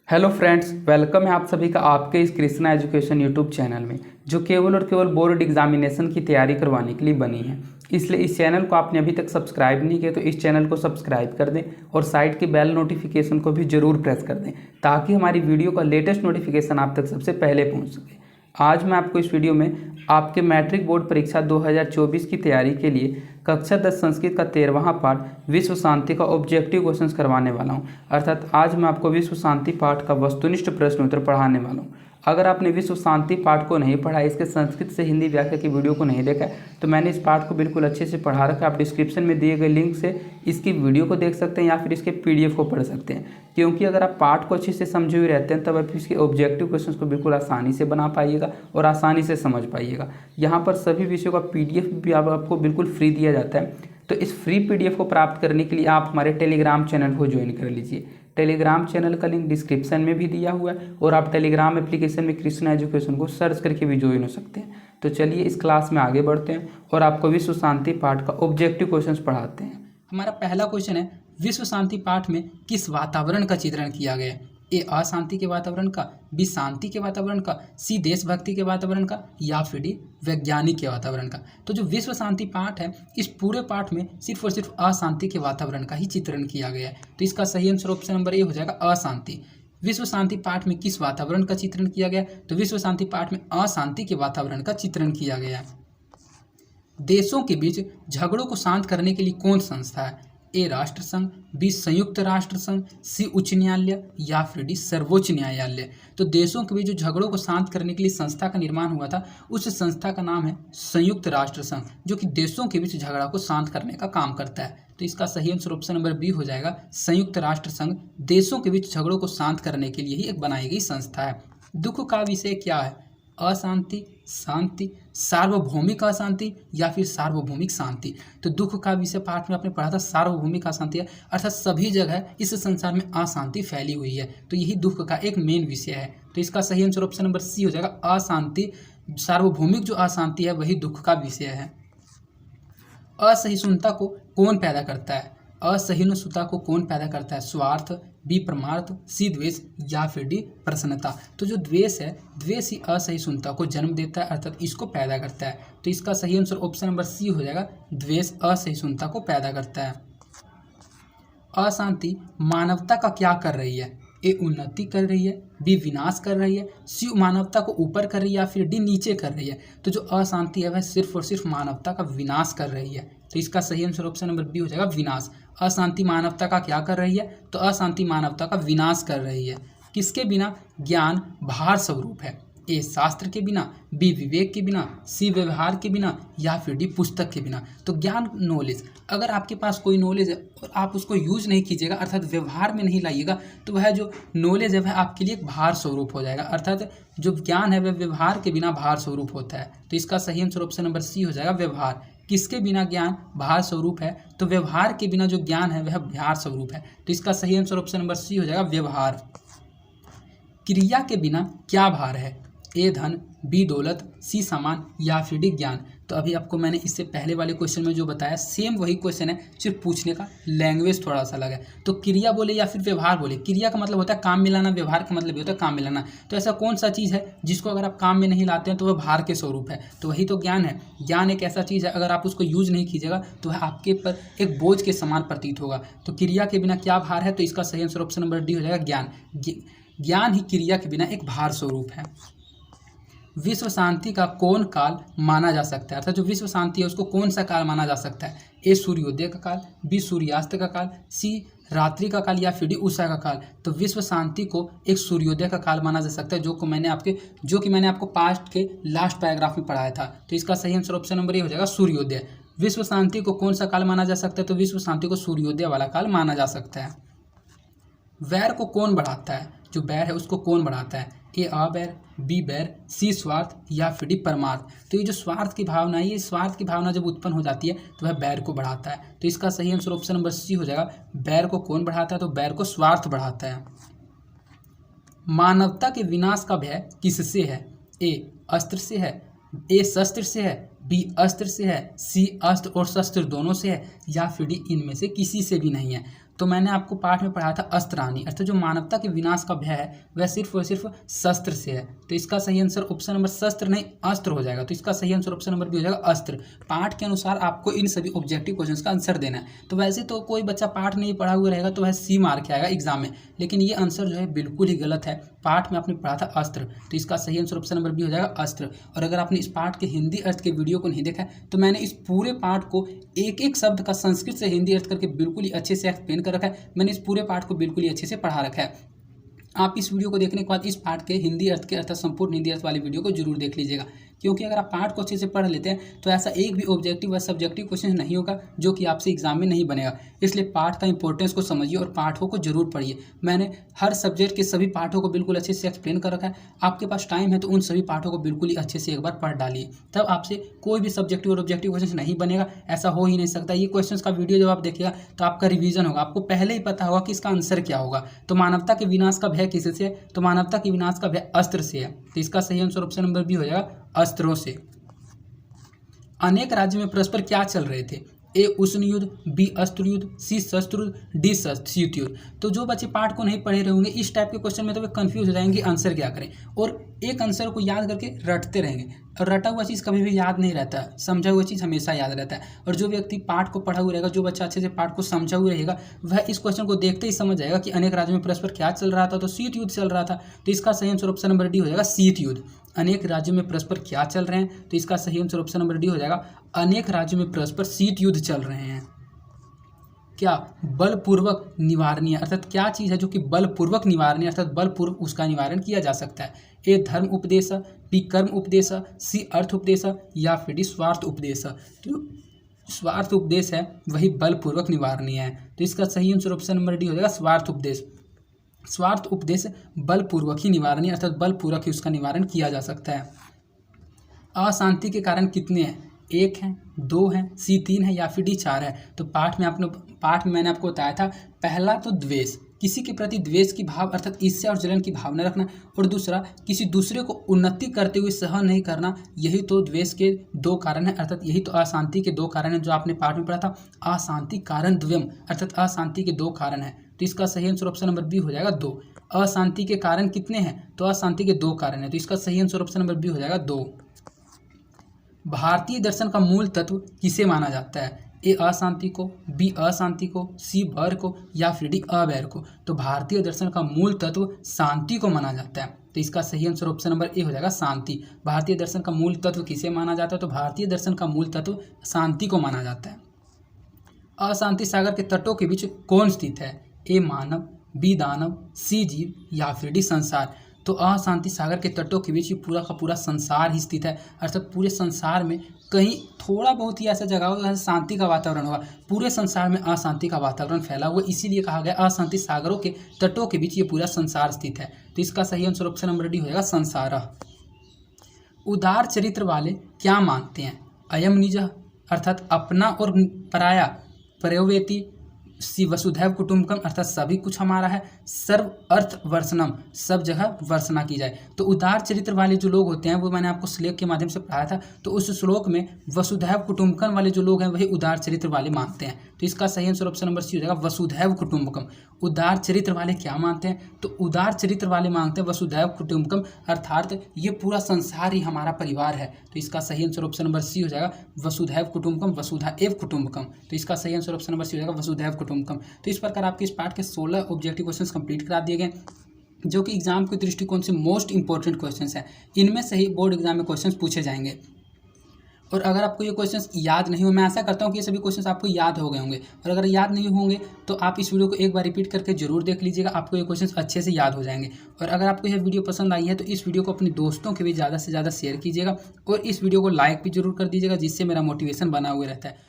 Hello friends, welcome है आप सभी का आपके इस कृष्णा एजुकेशन यूट्यूब चैनल में, जो केवल और केवल बोर्ड एग्जामिनेशन की तैयारी करवाने के लिए बनी है। इसलिए इस चैनल को आपने अभी तक सब्सक्राइब नहीं किया तो इस चैनल को सब्सक्राइब कर दें और साइड के बेल नोटिफिकेशन को भी जरूर प्रेस कर दें, ताकि हमारी वीडियो का लेटेस्ट नोटिफिकेशन आप तक सबसे पहले पहुँच सके। आज मैं आपको इस वीडियो में आपके मैट्रिक बोर्ड परीक्षा 2024 की तैयारी के लिए कक्षा 10 संस्कृत का 13वां पाठ विश्व शांति का ऑब्जेक्टिव क्वेश्चंस करवाने वाला हूं। अर्थात आज मैं आपको विश्व शांति पाठ का वस्तुनिष्ठ प्रश्न उत्तर पढ़ाने वाला हूं। अगर आपने विश्व शांति पाठ को नहीं पढ़ा, इसके संस्कृत से हिंदी व्याख्या की वीडियो को नहीं देखा है, तो मैंने इस पाठ को बिल्कुल अच्छे से पढ़ा रखा है। आप डिस्क्रिप्शन में दिए गए लिंक से इसकी वीडियो को देख सकते हैं या फिर इसके PDF को पढ़ सकते हैं। क्योंकि अगर आप पाठ को अच्छे से समझे हुए रहते हैं तब आप इसके ऑब्जेक्टिव क्वेश्चंस को बिल्कुल आसानी से बना पाइएगा और आसानी से समझ पाइएगा। यहाँ पर सभी विषयों का PDF भी आपको बिल्कुल फ्री दिया जाता है। तो इस फ्री PDF को प्राप्त करने के लिए आप हमारे टेलीग्राम चैनल को ज्वाइन कर लीजिए। टेलीग्राम चैनल का लिंक डिस्क्रिप्शन में भी दिया हुआ है और आप टेलीग्राम एप्लीकेशन में कृष्णा एजुकेशन को सर्च करके भी ज्वाइन हो सकते हैं। तो चलिए इस क्लास में आगे बढ़ते हैं और आपको विश्व शांति पाठ का ऑब्जेक्टिव क्वेश्चंस पढ़ाते हैं। हमारा पहला क्वेश्चन है, विश्व शांति पाठ में किस वातावरण का चित्रण किया गया है? ए अशांति के वातावरण का, बी शांति के वातावरण का, सी देशभक्ति के वातावरण का, या फिर डी वैज्ञानिक के वातावरण का। तो जो विश्व शांति पाठ है, इस पूरे पाठ में सिर्फ और सिर्फ अशांति के वातावरण का ही चित्रण किया गया है। तो इसका सही आंसर ऑप्शन नंबर ए हो जाएगा, अशांति। विश्व शांति पाठ में किस वातावरण का चित्रण किया गया? तो विश्व शांति पाठ में अशांति के वातावरण का चित्रण किया गया है। देशों के बीच झगड़ों को शांत करने के लिए कौन संस्था है? ए राष्ट्र संघ, बी संयुक्त राष्ट्र संघ, सी उच्च न्यायालय, या फिर डी सर्वोच्च न्यायालय। तो देशों के बीच जो झगड़ों को शांत करने के लिए संस्था का निर्माण हुआ था, उस संस्था का नाम है संयुक्त राष्ट्र संघ, जो कि देशों के बीच झगड़ा को शांत करने का काम करता है। तो इसका सही आंसर ऑप्शन नंबर बी हो जाएगा, संयुक्त राष्ट्र संघ देशों के बीच झगड़ों को शांत करने के लिए ही एक बनाई गई संस्था है। दुख का विषय क्या है? अशांति, शांति, सार्वभौमिक अशांति, या फिर सार्वभौमिक शांति। तो दुख का विषय पाठ में आपने पढ़ा था सार्वभौमिक अशांति है, अर्थात सभी जगह इस संसार में अशांति फैली हुई है, तो यही दुख का एक मेन विषय है। तो इसका सही आंसर ऑप्शन नंबर सी हो जाएगा, अशांति। सार्वभौमिक जो अशांति है वही दुख का विषय है। असहिष्णुता को कौन पैदा करता है? असहिष्णुता को कौन पैदा करता है? स्वार्थ, बी परमार्थ, सी द्वेष, या फिर डी प्रसन्नता। तो जो द्वेष है, द्वेष ही असहिष्णुता को जन्म देता है, अर्थात इसको पैदा करता है। तो इसका सही आंसर ऑप्शन नंबर सी हो जाएगा, द्वेष असहिष्णुता को पैदा करता है। अशांति मानवता का क्या कर रही है? ए उन्नति कर रही है, बी विनाश कर रही है, सी मानवता को ऊपर कर रही है, या फिर डी नीचे कर रही है। तो जो अशांति है वह सिर्फ और सिर्फ मानवता का विनाश कर रही है। तो इसका सही आंसर ऑप्शन नंबर बी हो जाएगा, विनाश। अशांति मानवता का क्या कर रही है? तो अशांति मानवता का विनाश कर रही है। किसके बिना? ज्ञान भार स्वरूप है। ए शास्त्र के बिना, बी विवेक के बिना, सी व्यवहार के बिना, या फिर डी पुस्तक के बिना। तो ज्ञान, नॉलेज, अगर आपके पास कोई नॉलेज है और आप उसको यूज नहीं कीजिएगा, अर्थात व्यवहार में नहीं लाइएगा, तो वह जो नॉलेज है वह आपके लिए एक भार स्वरूप हो जाएगा। अर्थात जो ज्ञान है वह व्यवहार के बिना भार स्वरूप होता है। तो इसका सही आंसर ऑप्शन नंबर सी हो जाएगा, व्यवहार। किसके बिना ज्ञान भार स्वरूप है? तो व्यवहार के बिना जो ज्ञान है वह भार स्वरूप है। तो इसका सही आंसर ऑप्शन नंबर सी हो जाएगा, व्यवहार। क्रिया के बिना क्या भार है? ए धन, बी दौलत, सी सामान, या फिर डी ज्ञान। तो अभी आपको मैंने इससे पहले वाले क्वेश्चन में जो बताया सेम वही क्वेश्चन है, सिर्फ पूछने का लैंग्वेज थोड़ा सा अलग है। तो क्रिया बोले या फिर व्यवहार बोले, क्रिया का मतलब होता है काम मिलाना, व्यवहार का मतलब होता है काम मिलाना। तो ऐसा कौन सा चीज़ है जिसको अगर आप काम में नहीं लाते हैं तो वह भार के स्वरूप है? तो वही तो ज्ञान है। ज्ञान एक ऐसा चीज़ है, अगर आप उसको यूज नहीं कीजिएगा तो वह आपके पर एक बोझ के समान प्रतीत होगा। तो क्रिया के बिना क्या भार है? तो इसका सही आंसर ऑप्शन नंबर डी हो जाएगा, ज्ञान। ज्ञान ही क्रिया के बिना एक भार स्वरूप है। विश्व शांति का कौन काल माना जा सकता है? अर्थात जो विश्व शांति है उसको कौन सा काल माना जा सकता है? ए सूर्योदय का काल, बी सूर्यास्त का काल, सी रात्रि का काल, या फिर डी उषा का काल। तो विश्व शांति को एक सूर्योदय का काल माना जा सकता है, जो कि मैंने आपको पास्ट के लास्ट पैराग्राफ में पढ़ाया था। तो इसका सही आंसर ऑप्शन नंबर ए हो जाएगा, सूर्योदय। विश्व शांति को कौन सा काल माना जा सकता है? तो विश्व शांति को सूर्योदय वाला काल माना जा सकता है। वैर को कौन बढ़ाता है? जो बैर है उसको कौन बढ़ाता है? ए अबैर, बी बैर, सी स्वार्थ, या फिर डी परमार्थ। तो ये जो स्वार्थ की भावना है, ये स्वार्थ की भावना जब उत्पन्न हो जाती है तो वह बैर को बढ़ाता है। तो इसका सही आंसर ऑप्शन नंबर सी हो जाएगा, बैर को कौन बढ़ाता है? तो बैर को स्वार्थ बढ़ाता है। मानवता के विनाश का भय किससे है? ए अस्त्र से है, ए शस्त्र से है, बी अस्त्र से है, सी अस्त्र और शस्त्र दोनों से है, या फिर डी इनमें से किसी से भी नहीं है। तो मैंने आपको पाठ में पढ़ाया था अस्त्राणी, अर्थात जो मानवता के विनाश का भय है वह सिर्फ और सिर्फ शस्त्र से है। तो इसका सही आंसर ऑप्शन नंबर शस्त्र नहीं अस्त्र हो जाएगा। तो इसका सही आंसर ऑप्शन नंबर बी हो जाएगा अस्त्र। पाठ के अनुसार आपको इन सभी ऑब्जेक्टिव क्वेश्चंस का आंसर देना है। तो वैसे तो कोई बच्चा पाठ नहीं पढ़ा हुआ रहेगा तो वह सी मार्क के आएगा एग्जाम में, लेकिन ये आंसर जो है बिल्कुल ही गलत है। पाठ में आपने पढ़ा था अस्त्र, तो इसका सही आंसर ऑप्शन नंबर बी हो जाएगा अस्त्र। और अगर आपने इस पाठ के हिंदी अर्थ के वीडियो को नहीं देखा है तो मैंने इस पूरे पाठ को एक एक शब्द का संस्कृत से हिंदी अर्थ करके बिल्कुल ही अच्छे से एक्सप्लेन कर रखा है। मैंने इस पूरे पाठ को बिल्कुल ही अच्छे से पढ़ा रखा है। आप इस वीडियो को देखने के बाद इस पाठ के हिंदी अर्थ के अर्थात संपूर्ण हिंदी अर्थ वाली वीडियो को जरूर देख लीजिएगा, क्योंकि अगर आप पाठ को अच्छे से पढ़ लेते हैं तो ऐसा एक भी ऑब्जेक्टिव व सब्जेक्टिव क्वेश्चन नहीं होगा जो कि आपसे एग्जाम में नहीं बनेगा। इसलिए पाठ का इंपॉर्टेंस को समझिए और पाठों को जरूर पढ़िए। मैंने हर सब्जेक्ट के सभी पाठों को बिल्कुल अच्छे से एक्सप्लेन कर रखा है। आपके पास टाइम है तो उन सभी पाठों को बिल्कुल ही अच्छे से एक बार पढ़ डालिए, तब आपसे कोई भी सब्जेक्टिव और ऑब्जेक्टिव क्वेश्चन नहीं बनेगा। ऐसा हो ही नहीं सकता। ये क्वेश्चन का वीडियो जब आप देखिएगा तो आपका रिवीजन होगा, आपको पहले ही पता होगा कि इसका आंसर क्या होगा। तो मानवता के विनाश का भय किससे है? तो मानवता के विनाश का भय अस्त्र से है। तो इसका सही आंसर ऑप्शन नंबर बी हो जाएगा अस्त्रों से। अनेक राज्यों में परस्पर क्या चल रहे थे? ए उष्ण युद्ध, बी अस्त्र युद्ध, सी शस्त्र युद्ध, डी शीत युद्ध। तो जो बच्चे पाठ को नहीं पढ़े रहेंगे इस टाइप के क्वेश्चन में तो वे कंफ्यूज हो जाएंगे आंसर क्या करें, और एक आंसर को याद करके रटते रहेंगे। और रटा हुआ चीज़ कभी भी याद नहीं रहता, समझा हुआ चीज़ हमेशा याद रहता है। और जो व्यक्ति पाठ को पढ़ा हुआ रहेगा, जो बच्चा अच्छे से पाठ को समझा हुआ रहेगा, वह इस क्वेश्चन को देखते ही समझ जाएगा कि अनेक राज्यों में परस्पर क्या चल रहा था, तो शीत युद्ध चल रहा था। तो इसका सही आंसर ऑप्शन नंबर डी हो जाएगा शीत युद्ध। अनेक राज्यों में परस्पर क्या चल रहे हैं? तो इसका सही आंसर ऑप्शन नंबर डी हो जाएगा अनेक राज्यों में परस्पर शीत युद्ध चल रहे हैं। क्या बलपूर्वक निवारणीय, अर्थात क्या चीज़ है जो कि बलपूर्वक निवारणीय, अर्थात बलपूर्वक उसका निवारण किया जा सकता है? ए धर्म उपदेश, बी कर्म उपदेश, सी अर्थ उपदेश, या फिर डी स्वार्थ उपदेश। तो स्वार्थ उपदेश है वही बलपूर्वक निवारणीय है। तो इसका सही आंसर ऑप्शन नंबर डी हो जाएगा स्वार्थ उपदेश। स्वार्थ उपदेश बलपूर्वक ही निवारणीय, अर्थात बलपूर्वक ही उसका निवारण किया जा सकता है। अशांति के कारण कितने हैं? एक है, दो है, सी तीन है, या फिर डी चार है। तो पाठ में मैंने आपको बताया था, पहला तो द्वेष, किसी के प्रति द्वेष की भाव अर्थात ईर्ष्या और जलन की भावना रखना, और दूसरा किसी दूसरे को उन्नति करते हुए सहन नहीं करना। यही तो द्वेष के दो कारण है, अर्थात यही तो अशांति के दो कारण है जो आपने पाठ में पढ़ा था। अशांति कारण द्वयम, अर्थात अशांति के दो कारण है। तो इसका सही आंसर ऑप्शन नंबर बी हो जाएगा दो। अशांति के कारण कितने हैं? तो अशांति के दो कारण है। तो इसका सही आंसर ऑप्शन नंबर बी हो जाएगा दो। भारतीय दर्शन का मूल तत्व किसे माना जाता है? ए अशांति को, बी अशांति को, सी वैर को, या फिर डी अवैर को। तो भारतीय दर्शन का मूल तत्व शांति को माना जाता है। तो इसका सही आंसर ऑप्शन नंबर ए हो जाएगा शांति। भारतीय दर्शन का मूल तत्व किसे माना जाता है? तो भारतीय दर्शन का मूल तत्व शांति को माना जाता है। अशांति सागर के तटों के बीच कौन स्थित है? ए मानव, बी दानव, सी जीव, या फिर डी संसार। तो अशांति सागर के तटों के बीच ये पूरा का पूरा संसार ही स्थित है, अर्थात पूरे संसार में कहीं थोड़ा बहुत ही ऐसा जगह होगा जहाँ शांति का वातावरण होगा। पूरे संसार में अशांति का वातावरण फैला हुआ, इसीलिए कहा गया अशांति सागरों के तटों के बीच ये पूरा संसार स्थित है। तो इसका सही आंसर ऑप्शन नंबर डी हो जाएगा संसार। उदार चरित्र वाले क्या मानते हैं? अयम निजः, अर्थात अपना और पराया, प्रयोवेति, सी वसुधैव कुटुंबकम, अर्थात सभी कुछ हमारा है, सर्व अर्थ वर्षनम, सब जगह वर्षना की जाए। तो उदार चरित्र वाले जो लोग होते हैं वो मैंने आपको श्लोक के माध्यम से पढ़ाया था। तो उस श्लोक में वसुधैव कुटुंबकम वाले जो लोग हैं वही उदार चरित्र वाले मानते हैं। तो इसका सही आंसर ऑप्शन नंबर सी हो जाएगा वसुधैव कुटुंबकम। उदार चरित्र वाले क्या मानते हैं? तो उदार चरित्र वाले मानते हैं वसुधैव कुटुंबकम, अर्थात ये पूरा संसार ही हमारा परिवार है। तो इसका सही आंसर ऑप्शन नंबर सी हो जाएगा वसुधैव कुटुंबकम, वसुधा एव कुटुंबकम। तो इसका सही आंसर ऑप्शन नंबर सी हो जाएगा वसुधैव कुटुंबकम। तो इस प्रकार आपके इस पाठ के 16 ऑब्जेक्टिव क्वेश्चंस कंप्लीट करा दिए गए, जो कि एग्जाम के दृष्टिकोण से मोस्ट इंपॉर्टेंट क्वेश्चंस हैं। इनमें से ही बोर्ड एग्जाम में क्वेश्चंस पूछे जाएंगे। और अगर आपको ये क्वेश्चंस याद नहीं हो, मैं ऐसा करता हूँ कि ये सभी क्वेश्चंस आपको याद हो गए होंगे, और अगर याद नहीं होंगे तो आप इस वीडियो को एक बार रिपीट करके जरूर देख लीजिएगा, आपको ये क्वेश्चंस अच्छे से याद हो जाएंगे। और अगर आपको यह वीडियो पसंद आई है तो इस वीडियो को अपने दोस्तों के भी ज़्यादा से ज़्यादा शेयर कीजिएगा, और इस वीडियो को लाइक भी जरूर कर दीजिएगा, जिससे मेरा मोटिवेशन बना हुआ रहता है।